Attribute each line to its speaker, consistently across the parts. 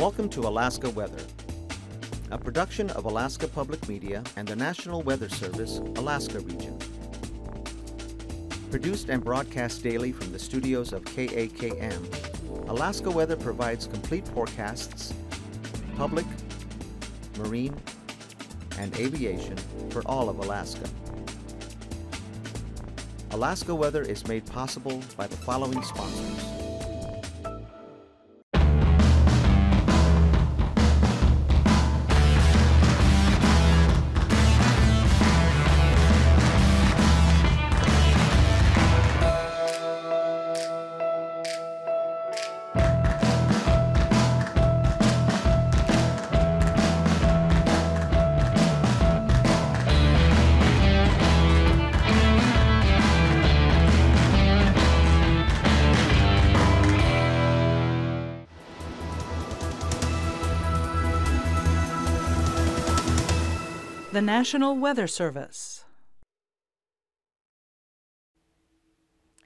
Speaker 1: Welcome to Alaska Weather, a production of Alaska Public Media and the National Weather Service, Alaska Region. Produced and broadcast daily from the studios of KAKM, Alaska Weather provides complete forecasts, public, marine, and aviation for all of Alaska. Alaska Weather is made possible by the following sponsors.
Speaker 2: The National Weather Service.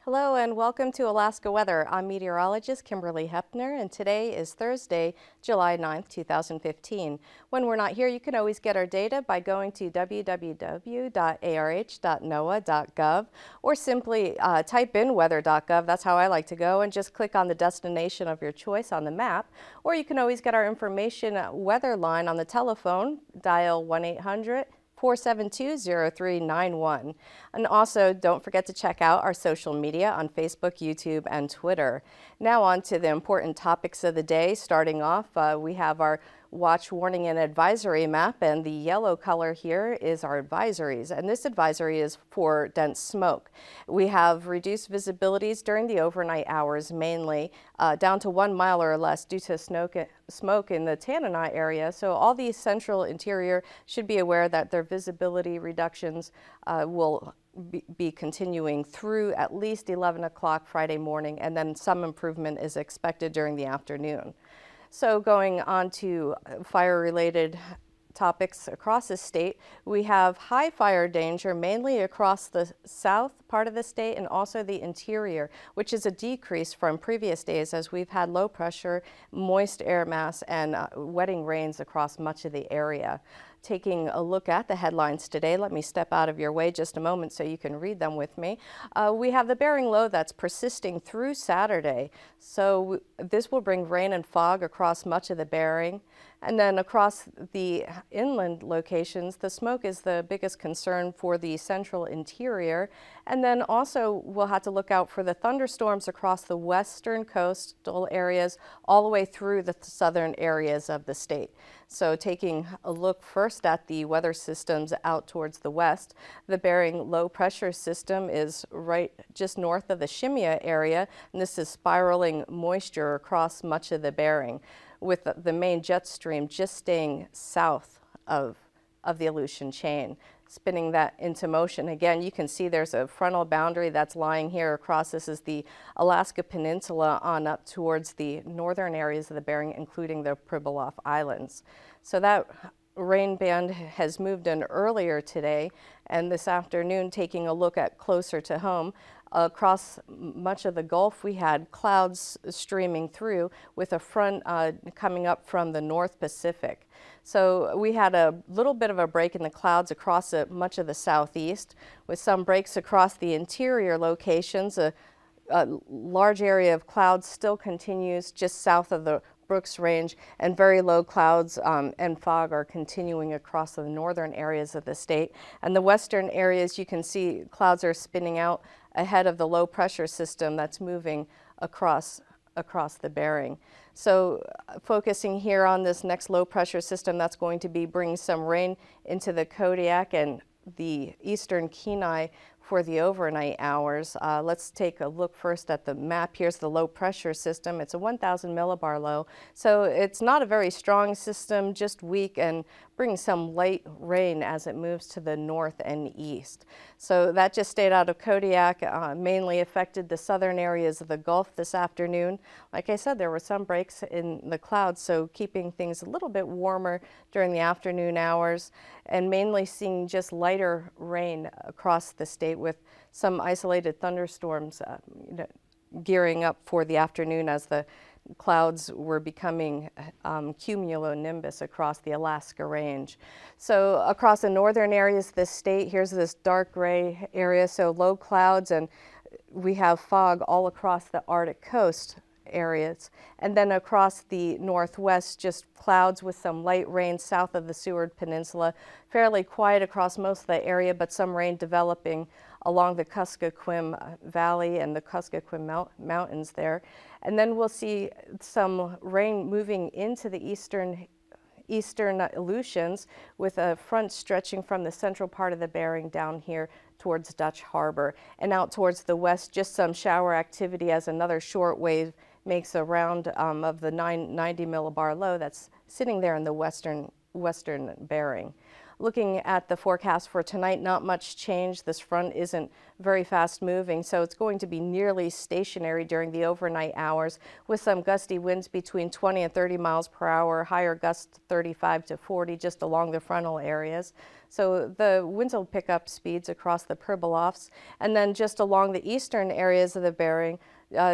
Speaker 3: Hello and welcome to Alaska Weather. I'm meteorologist Kimberley Hoeppner, and today is Thursday, July 9th, 2015. When we're not here, you can always get our data by going to www.arh.noaa.gov or simply type in weather.gov. That's how I like to go, and just click on the destination of your choice on the map. Or you can always get our information weather line on the telephone, dial 1-800-472-0391. And also, don't forget to check out our social media on Facebook, YouTube, and Twitter. Now on to the important topics of the day. Starting off, we have our watch, warning, and advisory map, and the yellow color here is our advisories, and this advisory is for dense smoke. We have reduced visibilities during the overnight hours, mainly down to 1 mile or less due to smoke in the Tanana area. So all the central interior should be aware that their visibility reductions will be continuing through at least 11 o'clock Friday morning, and then some improvement is expected during the afternoon. So going on to fire-related topics across the state, we have high fire danger mainly across the south part of the state and also the interior, which is a decrease from previous days as we've had low pressure, moist air mass, and wetting rains across much of the area. Taking a look at the headlines today, let me step out of your way just a moment so you can read them with me. We have the Bering low that's persisting through Saturday. So this will bring rain and fog across much of the Bering. And then across the inland locations, the smoke is the biggest concern for the central interior. And then also we'll have to look out for the thunderstorms across the western coastal areas all the way through the southern areas of the state. So taking a look first at the weather systems out towards the west, the Bering low pressure system is right just north of the Shimia area, and this is spiraling moisture across much of the Bering, with the main jet stream just staying south of the Aleutian chain, spinning that into motion. Again, you can see there's a frontal boundary that's lying here across. This is the Alaska Peninsula on up towards the northern areas of the Bering, including the Pribilof Islands. So that rain band has moved in earlier today, and this afternoon, taking a look at closer to home, across much of the Gulf, we had clouds streaming through with a front coming up from the North Pacific. So we had a little bit of a break in the clouds across much of the southeast, with some breaks across the interior locations. A large area of clouds still continues just south of the Brooks Range, and very low clouds and fog are continuing across the northern areas of the state. And the western areas, you can see clouds are spinning out ahead of the low pressure system that's moving across the Bering. So focusing here on this next low pressure system, that's going to be bringing some rain into the Kodiak and the eastern Kenai for the overnight hours. Let's take a look first at the map. Here's the low pressure system. It's a 1,000 millibar low, so it's not a very strong system, just weak, and brings some light rain as it moves to the north and east. So that just stayed out of Kodiak, mainly affected the southern areas of the Gulf this afternoon. Like I said, there were some breaks in the clouds, so keeping things a little bit warmer during the afternoon hours, and mainly seeing just lighter rain across the state with some isolated thunderstorms gearing up for the afternoon as the clouds were becoming cumulonimbus across the Alaska Range. So across the northern areas of the state, here's this dark gray area, so low clouds, and we have fog all across the Arctic coast areas. And then across the northwest, just clouds with some light rain south of the Seward Peninsula. Fairly quiet across most of the area, but some rain developing along the Kuskokwim Valley and the Kuskokwim Mountains there. And then we'll see some rain moving into the eastern Aleutians, with a front stretching from the central part of the Bering down here towards Dutch Harbor. And out towards the west, just some shower activity as another short wave makes a round of the 990 millibar low that's sitting there in the western Bering. Looking at the forecast for tonight, not much change. This front isn't very fast moving, so it's going to be nearly stationary during the overnight hours, with some gusty winds between 20 and 30 miles per hour, higher gusts 35 to 40 just along the frontal areas. So the winds will pick up speeds across the Pribilofs, and then just along the eastern areas of the Bering,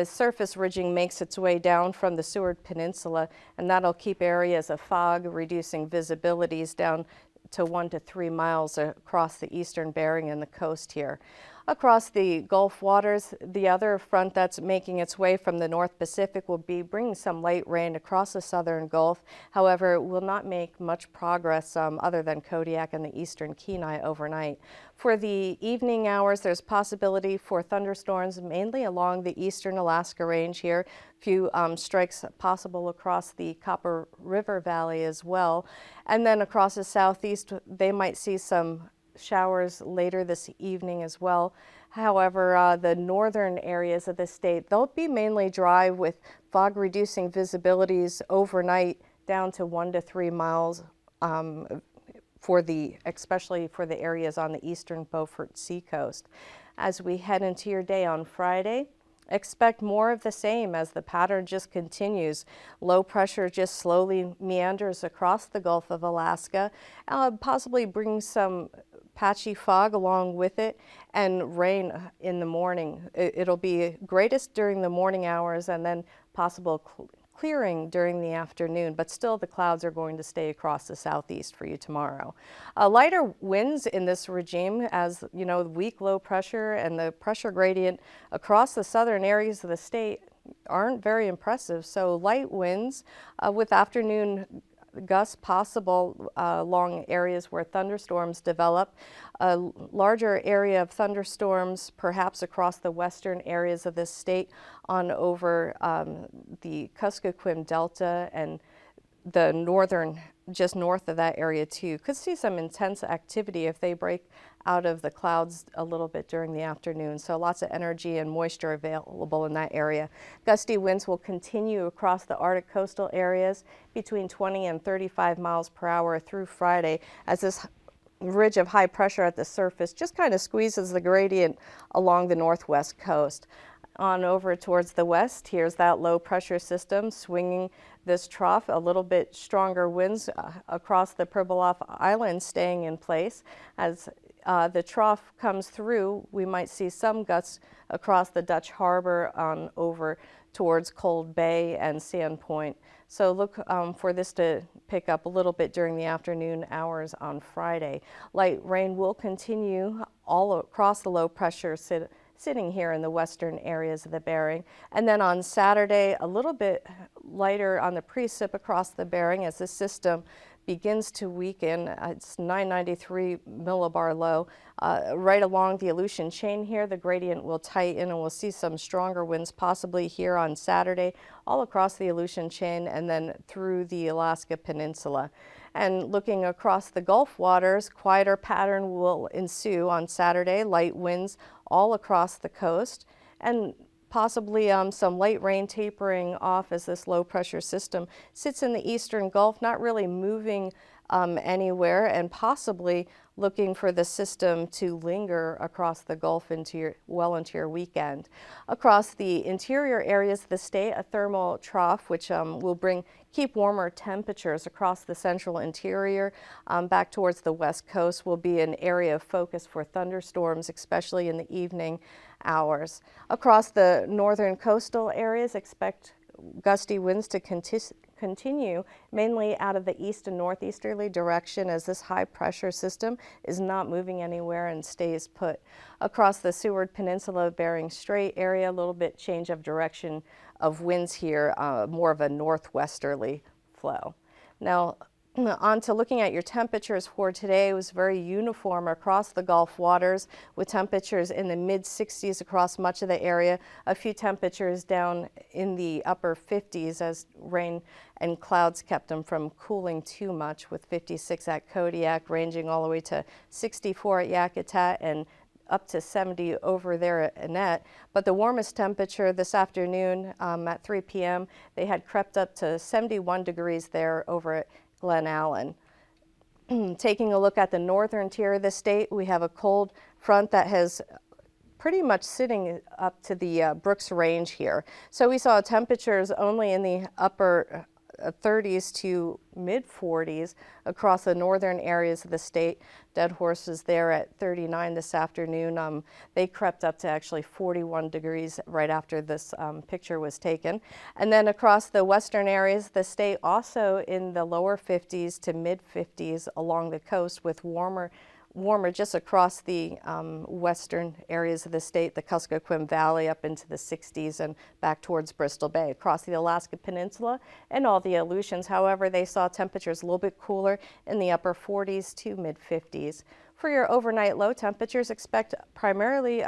Speaker 3: surface ridging makes its way down from the Seward Peninsula, and that'll keep areas of fog, reducing visibilities down to 1 to 3 miles across the eastern Bering and the coast here. Across the Gulf waters, the other front that's making its way from the North Pacific will be bringing some light rain across the southern Gulf. However, it will not make much progress other than Kodiak and the eastern Kenai overnight. For the evening hours, there's possibility for thunderstorms mainly along the eastern Alaska Range here. A few strikes possible across the Copper River Valley as well. And then across the southeast, they might see some showers later this evening as well. However, the northern areas of the state, they'll be mainly dry with fog reducing visibilities overnight down to 1 to 3 miles especially for the areas on the eastern Beaufort Seacoast. As we head into your day on Friday, expect more of the same as the pattern just continues. Low pressure just slowly meanders across the Gulf of Alaska, possibly brings some patchy fog along with it, and rain in the morning. It'll be greatest during the morning hours and then possible clearing during the afternoon, but still the clouds are going to stay across the southeast for you tomorrow. Lighter winds in this regime, as you know, weak low pressure and the pressure gradient across the southern areas of the state aren't very impressive. So light winds with afternoon gusts possible along areas where thunderstorms develop. A larger area of thunderstorms perhaps across the western areas of this state on over the Kuskokwim Delta and the northern, just north of that area too. Could see some intense activity if they break out of the clouds a little bit during the afternoon. So lots of energy and moisture available in that area. Gusty winds will continue across the Arctic coastal areas between 20 and 35 miles per hour through Friday, as this ridge of high pressure at the surface just kind of squeezes the gradient along the northwest coast. On over towards the west, here's that low pressure system swinging this trough. A little bit stronger winds across the Pribilof Islands staying in place. As the trough comes through, we might see some gusts across the Dutch Harbor on over towards Cold Bay and Sand Point. So look for this to pick up a little bit during the afternoon hours on Friday. Light rain will continue all across the low pressure sitting here in the western areas of the Bering. And then on Saturday, a little bit lighter on the precip across the Bering as the system begins to weaken. It's 993 millibar low. Right along the Aleutian chain here, the gradient will tighten and we'll see some stronger winds possibly here on Saturday, all across the Aleutian chain and then through the Alaska Peninsula. And looking across the Gulf waters, quieter pattern will ensue on Saturday, light winds all across the coast, and possibly some light rain tapering off as this low pressure system sits in the eastern Gulf, not really moving anywhere, and possibly looking for the system to linger across the Gulf well into your weekend. Across the interior areas of the state, a thermal trough which will keep warmer temperatures across the central interior back towards the west coast will be an area of focus for thunderstorms, especially in the evening hours. Across the northern coastal areas, expect gusty winds to continue mainly out of the east and northeasterly direction as this high pressure system is not moving anywhere and stays put. Across the Seward Peninsula, Bering Strait area, a little bit change of direction of winds here, more of a northwesterly flow. Now, on to looking at your temperatures for today. It was very uniform across the Gulf waters with temperatures in the mid-60s across much of the area. A few temperatures down in the upper 50s as rain and clouds kept them from cooling too much, with 56 at Kodiak, ranging all the way to 64 at Yakutat and up to 70 over there at Annette. But the warmest temperature this afternoon at 3 p.m., they had crept up to 71 degrees there over at Glen Allen. Taking a look at the northern tier of the state, we have a cold front that has pretty much sitting up to the Brooks Range here. So we saw temperatures only in the upper 30s to mid 40s across the northern areas of the state. Dead horses there at 39 this afternoon. They crept up to actually 41 degrees right after this picture was taken. And then across the western areas of the state, also in the lower 50s to mid 50s along the coast, with warmer just across the western areas of the state, the Kuskokwim Valley up into the 60s and back towards Bristol Bay. Across the Alaska Peninsula and all the Aleutians, however, they saw temperatures a little bit cooler in the upper 40s to mid 50s. For your overnight low temperatures, expect primarily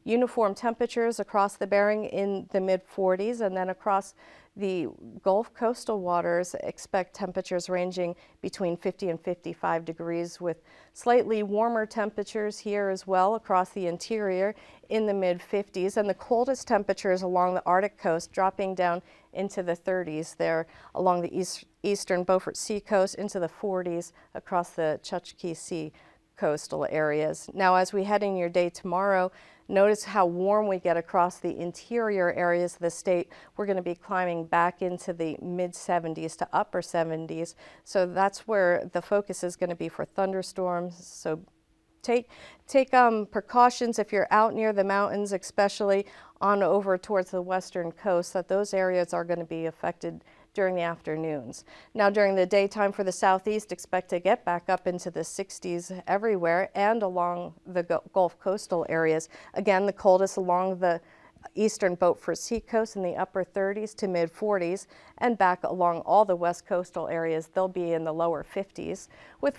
Speaker 3: uniform temperatures across the Bering in the mid 40s, and then across the Gulf coastal waters, expect temperatures ranging between 50 and 55 degrees, with slightly warmer temperatures here as well across the interior in the mid 50s, and the coldest temperatures along the Arctic coast dropping down into the 30s there along the eastern Beaufort Sea coast, into the 40s across the Chukchi Sea coastal areas. Now, as we head in your day tomorrow, notice how warm we get across the interior areas of the state. We're going to be climbing back into the mid 70s to upper 70s. So that's where the focus is going to be for thunderstorms. So take precautions if you're out near the mountains, especially on over towards the western coast, that those areas are going to be affected during the afternoons. Now, during the daytime for the southeast, expect to get back up into the 60s everywhere and along the Gulf coastal areas. Again, the coldest along the eastern Beaufort Sea coast in the upper 30s to mid 40s, and back along all the west coastal areas, they'll be in the lower 50s, with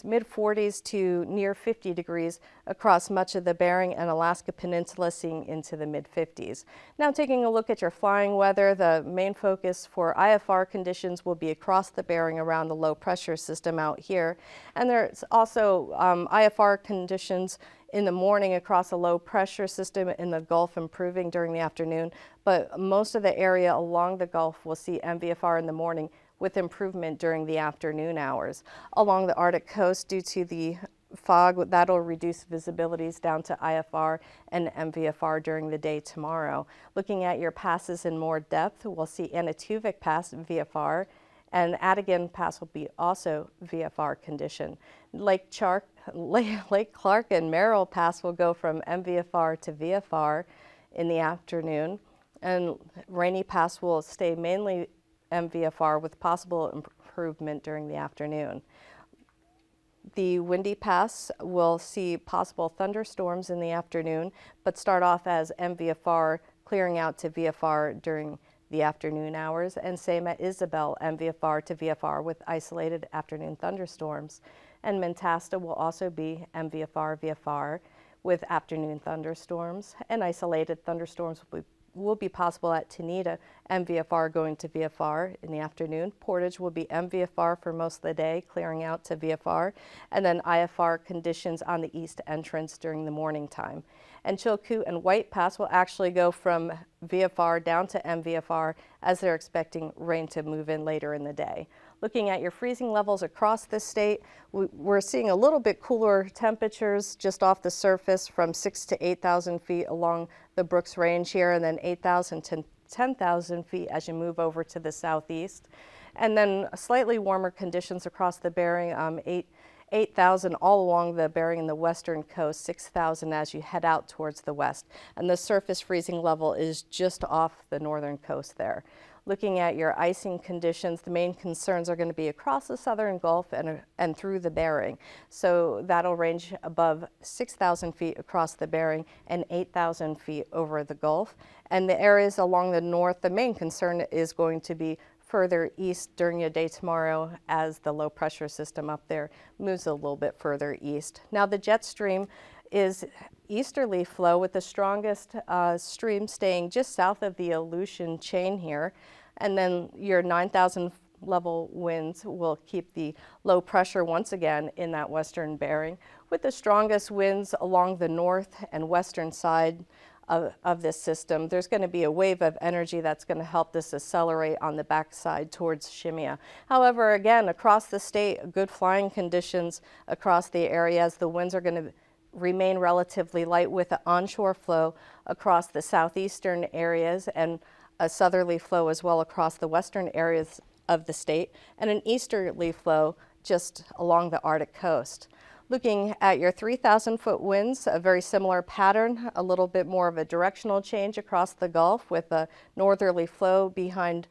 Speaker 3: mid 40s to near 50 degrees across much of the Bering and Alaska Peninsula, seeing into the mid 50s. Now, taking a look at your flying weather, the main focus for IFR conditions will be across the Bering around the low pressure system out here, and there's also IFR conditions in the morning across a low pressure system in the Gulf, improving during the afternoon, but most of the area along the Gulf will see MVFR in the morning with improvement during the afternoon hours. Along the Arctic coast, due to the fog, that'll reduce visibilities down to IFR and MVFR during the day tomorrow. Looking at your passes in more depth, we'll see Anatuvik Pass VFR, and Adigan Pass will be also VFR condition. Lake Clark and Merrill Pass will go from MVFR to VFR in the afternoon, and Rainy Pass will stay mainly MVFR with possible improvement during the afternoon. The Windy Pass will see possible thunderstorms in the afternoon, but start off as MVFR, clearing out to VFR during the afternoon hours, and same at Isabel, MVFR to VFR with isolated afternoon thunderstorms. And Mentasta will also be MVFR, VFR with afternoon thunderstorms, and isolated thunderstorms will be possible at Tanita, MVFR going to VFR in the afternoon. Portage will be MVFR for most of the day, clearing out to VFR, and then IFR conditions on the east entrance during the morning time. And Chilkoot and White Pass will actually go from VFR down to MVFR as they're expecting rain to move in later in the day. Looking at your freezing levels across the state, we're seeing a little bit cooler temperatures just off the surface from 6,000 to 8,000 feet along the Brooks Range here, and then 8,000 to 10,000 feet as you move over to the southeast. And then slightly warmer conditions across the Bering, 8,000 all along the Bering and the western coast, 6,000 as you head out towards the west. And the surface freezing level is just off the northern coast there. Looking at your icing conditions, the main concerns are going to be across the southern Gulf and through the Bering. So that'll range above 6,000 feet across the Bering and 8,000 feet over the Gulf. And the areas along the north, the main concern is going to be further east during your day tomorrow as the low pressure system up there moves a little bit further east. Now the jet stream is easterly flow with the strongest stream staying just south of the Aleutian chain here. And then your 9,000 level winds will keep the low pressure once again in that western Bering, with the strongest winds along the north and western side of this system. There's going to be a wave of energy that's going to help this accelerate on the backside towards Shimia. However, again, across the state, good flying conditions across the areas. The winds are going to remain relatively light with an onshore flow across the southeastern areas and a southerly flow as well across the western areas of the state, and an easterly flow just along the Arctic coast. Looking at your 3,000-foot winds, a very similar pattern, a little bit more of a directional change across the Gulf with a northerly flow behind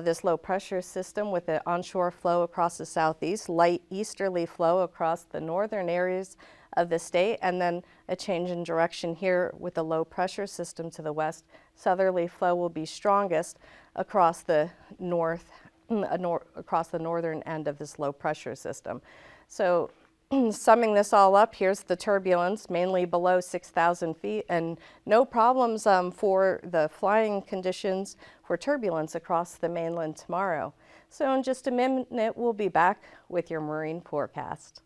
Speaker 3: this low pressure system with an onshore flow across the southeast, light easterly flow across the northern areas of the state, and then a change in direction here with the low pressure system to the west. Southerly flow will be strongest across the across the northern end of this low pressure system. So summing this all up, here's the turbulence, mainly below 6,000 feet, and no problems for the flying conditions for turbulence across the mainland tomorrow. So in just a minute, we'll be back with your marine forecast.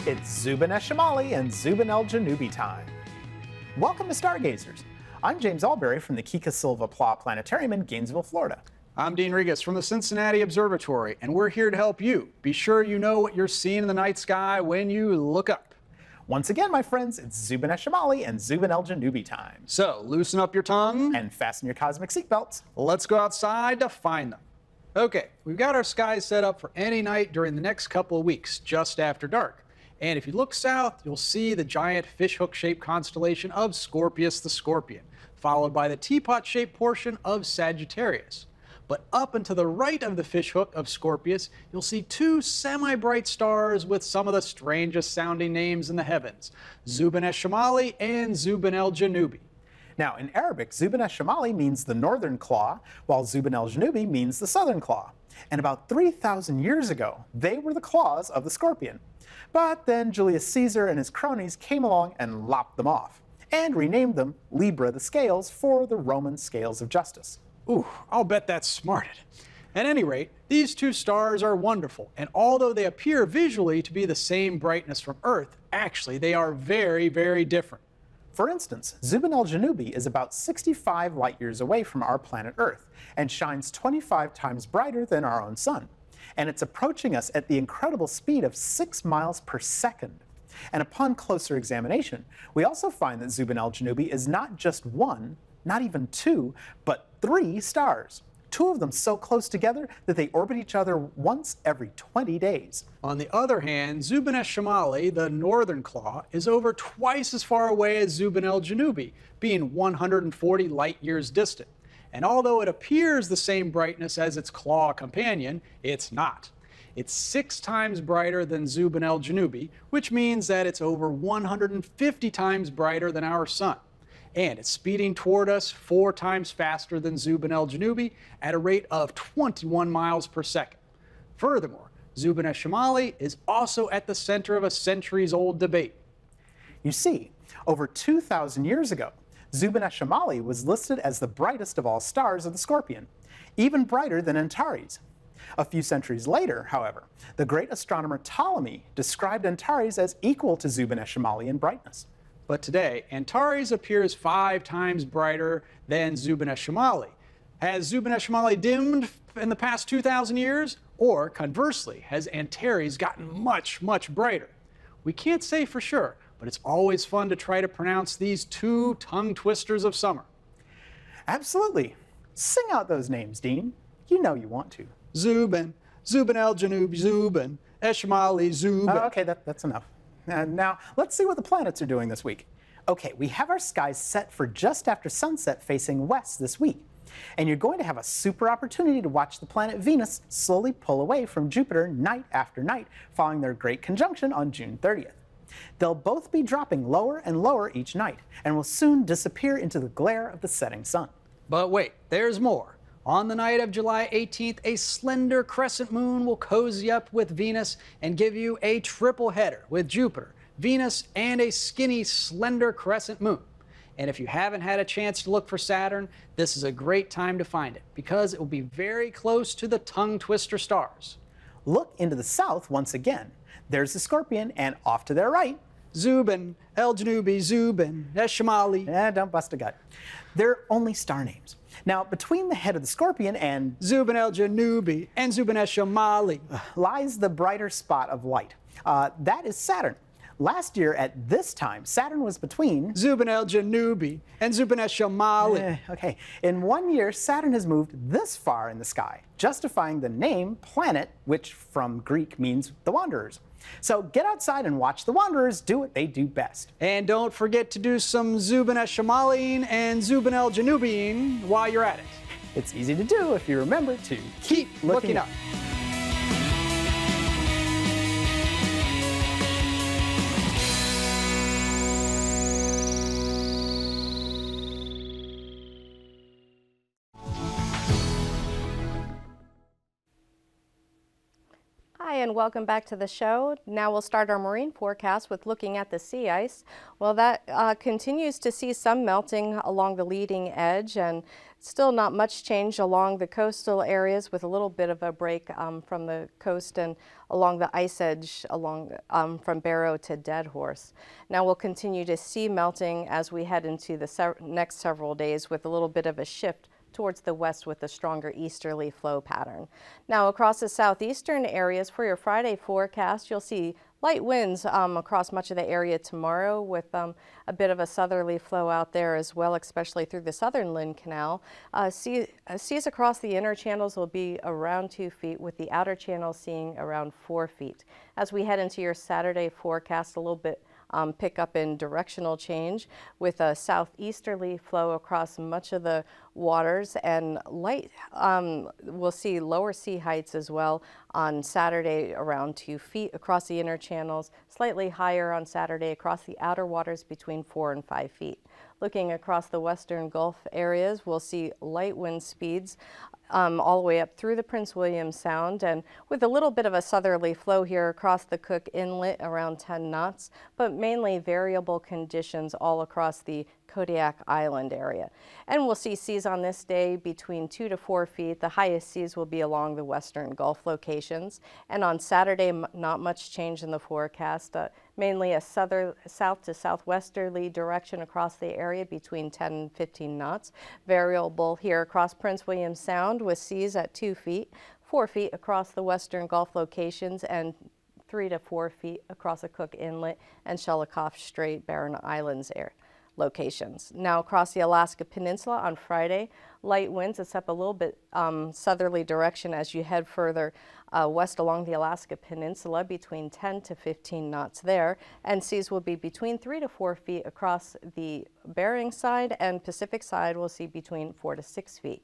Speaker 4: It's Zubin Eshamali and Zubin El Janubi time. Welcome to Stargazers. I'm James Albury from the Kika Silva Pla Planetarium in Gainesville, Florida.
Speaker 5: I'm Dean Regas from the Cincinnati Observatory, and we're here to help you. Be sure you know what you're seeing in the night sky when you look up.
Speaker 4: Once again, my friends, it's Zubin Eshamali and Zubin El Janubi time.
Speaker 5: So loosen up your tongue
Speaker 4: And fasten your cosmic seatbelts.
Speaker 5: let's go outside to find them. Okay, we've got our skies set up for any night during the next couple of weeks, just after dark. And if you look south, you'll see the giant fishhook-shaped constellation of Scorpius the Scorpion, followed by the teapot-shaped portion of Sagittarius. But up and to the right of the fishhook of Scorpius, you'll see two semi-bright stars with some of the strangest sounding names in the heavens, Zubin Eshamali and Zubin El Janubi.
Speaker 4: Now, in Arabic, Zubin Eshamali means the northern claw, while Zubin El Janubi means the southern claw. And about 3,000 years ago, they were the claws of the scorpion. But then Julius Caesar and his cronies came along and lopped them off, and renamed them Libra the Scales for the Roman scales of justice.
Speaker 5: Ooh, I'll bet that's smarted. At any rate, these two stars are wonderful, and although they appear visually to be the same brightness from Earth, actually they are very, very different.
Speaker 4: For instance, Zubin El Janubi is about 65 light years away from our planet Earth and shines 25 times brighter than our own sun. And it's approaching us at the incredible speed of 6 miles per second. And upon closer examination, we also find that Zubin El Janubi is not just one, not even two, but 3 stars. 2 of them so close together that they orbit each other once every 20 days.
Speaker 5: On the other hand, Zubin Eshamali, the northern claw, is over twice as far away as Zubin El Janubi, being 140 light years distant. And although it appears the same brightness as its claw companion, it's not. It's 6 times brighter than Zubin El Janubi, which means that it's over 150 times brighter than our sun. And it's speeding toward us 4 times faster than Zubin El Janubi at a rate of 21 miles per second. Furthermore, Zubin Eshamali is also at the center of a centuries-old debate.
Speaker 4: You see, over 2,000 years ago, Zubin Eshamali was listed as the brightest of all stars of the Scorpion, even brighter than Antares. A few centuries later, however, the great astronomer Ptolemy described Antares as equal to Zubin Eshamali in brightness.
Speaker 5: But today, Antares appears 5 times brighter than Zubin Eshamali. Has Zubin Eshamali dimmed in the past 2,000 years? Or conversely, has Antares gotten much, much brighter? We can't say for sure, but it's always fun to try to pronounce these two tongue twisters of summer.
Speaker 4: Absolutely. Sing out those names, Dean. You know you want to.
Speaker 5: Zubin, Zubin el Janubi, Zubin, Eshmali, Zubin.
Speaker 4: Okay, that's enough. Now, let's see what the planets are doing this week. Okay, we have our skies set for just after sunset facing west this week. And you're going to have a super opportunity to watch the planet Venus slowly pull away from Jupiter night after night following their great conjunction on June 30th. They'll both be dropping lower and lower each night and will soon disappear into the glare of the setting sun.
Speaker 5: But wait, there's more. On the night of July 18th, a slender crescent moon will cozy up with Venus and give you a triple header with Jupiter, Venus, and a skinny, slender crescent moon. And if you haven't had a chance to look for Saturn, this is a great time to find it because it will be very close to the tongue twister stars.
Speaker 4: Look into the south once again. There's the Scorpion, and off to their right,
Speaker 5: Zubin, El Janubi, Zubin, Eshmali.
Speaker 4: Don't bust a gut. They're only star names. Now, between the head of the Scorpion and
Speaker 5: Zubin el Janubi and Zubin Eshmali
Speaker 4: lies the brighter spot of light. That is Saturn. Last year at this time, Saturn was between
Speaker 5: Zubin el Janubi and Zubin Eshmali.
Speaker 4: Okay, in 1 year, Saturn has moved this far in the sky, justifying the name planet, which from Greek means the wanderers. So get outside and watch the wanderers do what they do best.
Speaker 5: And don't forget to do some Zubin Eshmaliin and Zubin el Janubiin while you're at it.
Speaker 4: It's easy to do if you remember to
Speaker 5: Keep looking up.
Speaker 3: Hi, and welcome back to the show. Now we'll start our marine forecast with looking at the sea ice. Well, that continues to see some melting along the leading edge, and still not much change along the coastal areas, with a little bit of a break from the coast and along the ice edge along from Barrow to Dead Horse. Now we'll continue to see melting as we head into the next several days, with a little bit of a shift towards the west with a stronger easterly flow pattern. Now across the southeastern areas for your Friday forecast, you'll see light winds across much of the area tomorrow, with a bit of a southerly flow out there as well, especially through the southern Lynn Canal. Seas across the inner channels will be around 2 feet, with the outer channels seeing around 4 feet. As we head into your Saturday forecast, a little bit pick up in directional change with a southeasterly flow across much of the waters, and light we'll see lower sea heights as well on Saturday around 2 feet across the inner channels, slightly higher on Saturday across the outer waters between 4 and 5 feet. Looking across the western Gulf areas, we'll see light wind speeds all the way up through the Prince William Sound, and with a little bit of a southerly flow here across the Cook Inlet around 10 knots, but mainly variable conditions all across the Kodiak Island area. And we'll see seas on this day between 2 to 4 feet. The highest seas will be along the western Gulf locations. And on Saturday, not much change in the forecast. Mainly a south to southwesterly direction across the area between 10 and 15 knots. Variable here across Prince William Sound with seas at 2 feet, 4 feet across the western Gulf locations, and 3 to 4 feet across the Cook Inlet and Shelikof Strait, Barren Islands area locations. Now across the Alaska Peninsula on Friday, light winds. It's up a little bit southerly direction as you head further west along the Alaska Peninsula, between 10 to 15 knots there, and seas will be between 3 to 4 feet across the Bering side, and Pacific side will see between 4 to 6 feet.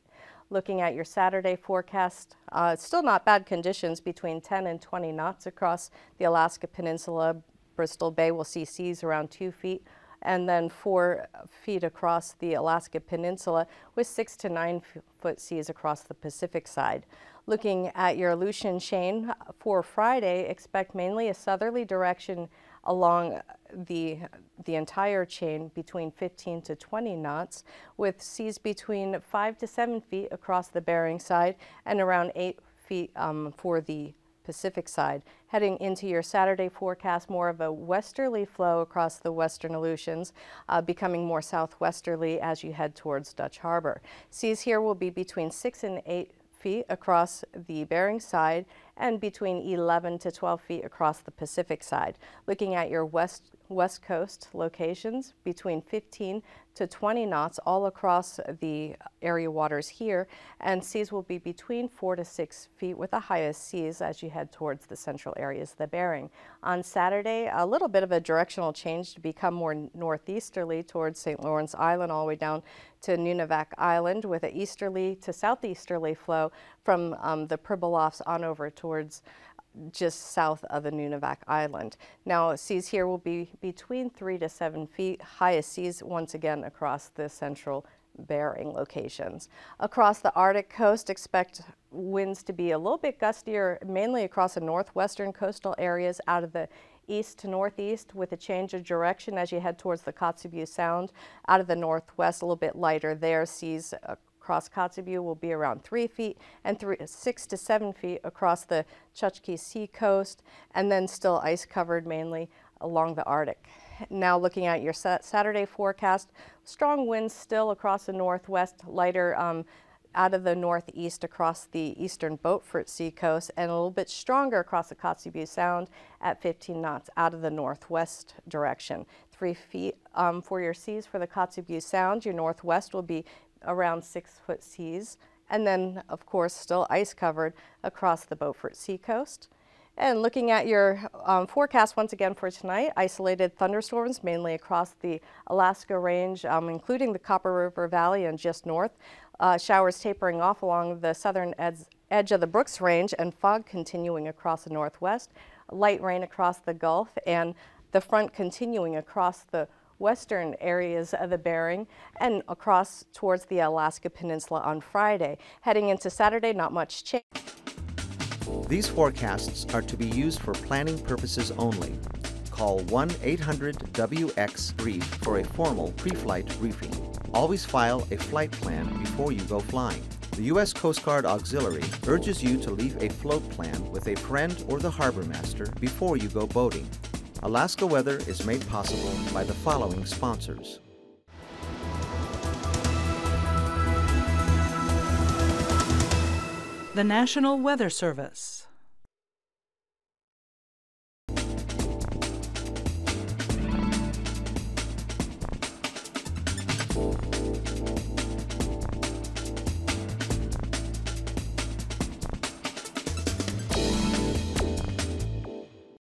Speaker 3: Looking at your Saturday forecast, still not bad conditions between 10 and 20 knots across the Alaska Peninsula. Bristol Bay will see seas around 2 feet, and then 4 feet across the Alaska Peninsula, with 6 to 9 foot seas across the Pacific side. Looking at your Aleutian chain for Friday, expect mainly a southerly direction along the entire chain between 15 to 20 knots, with seas between 5 to 7 feet across the Bering side and around 8 feet for the Pacific side. Heading into your Saturday forecast, more of a westerly flow across the western Aleutians, becoming more southwesterly as you head towards Dutch Harbor. Seas here will be between 6 and 8 feet across the Bering side and between 11 to 12 feet across the Pacific side. Looking at your west coast locations, between 15 to 20 knots all across the area waters here, and seas will be between 4 to 6 feet with the highest seas as you head towards the central areas of the Bering. On Saturday, a little bit of a directional change to become more northeasterly towards St. Lawrence Island all the way down to Nunivak Island, with an easterly to southeasterly flow from the Pribilofs on over towards just south of the Nunivak Island. Now, seas here will be between 3 to 7 feet, highest seas once again across the central Bering locations. Across the Arctic coast, expect winds to be a little bit gustier, mainly across the northwestern coastal areas out of the east to northeast, with a change of direction as you head towards the Kotzebue Sound. Out of the northwest, a little bit lighter there. Seas across Kotzebue will be around 3 feet, and 6 to 7 feet across the Chukchi Sea coast, and then still ice covered mainly along the Arctic. Now looking at your Saturday forecast, strong winds still across the northwest, lighter out of the northeast across the eastern Beaufort Sea coast, and a little bit stronger across the Kotzebue Sound at 15 knots out of the northwest direction. 3 feet for your seas for the Kotzebue Sound. Your northwest will be around 6-foot seas, and then of course still ice covered across the Beaufort Sea coast. And looking at your forecast once again for tonight, isolated thunderstorms mainly across the Alaska Range, including the Copper River Valley and just north. Showers tapering off along the southern edge of the Brooks Range, and fog continuing across the northwest. Light rain across the Gulf, and the front continuing across the western areas of the Bering and across towards the Alaska Peninsula on Friday. Heading into Saturday, not much change.
Speaker 1: These forecasts are to be used for planning purposes only. Call 1-800-WX-BRIEF for a formal pre-flight briefing. Always file a flight plan before you go flying. The U.S. Coast Guard Auxiliary urges you to leave a float plan with a friend or the harbor master before you go boating. Alaska Weather is made possible by the following sponsors.
Speaker 2: The National Weather Service.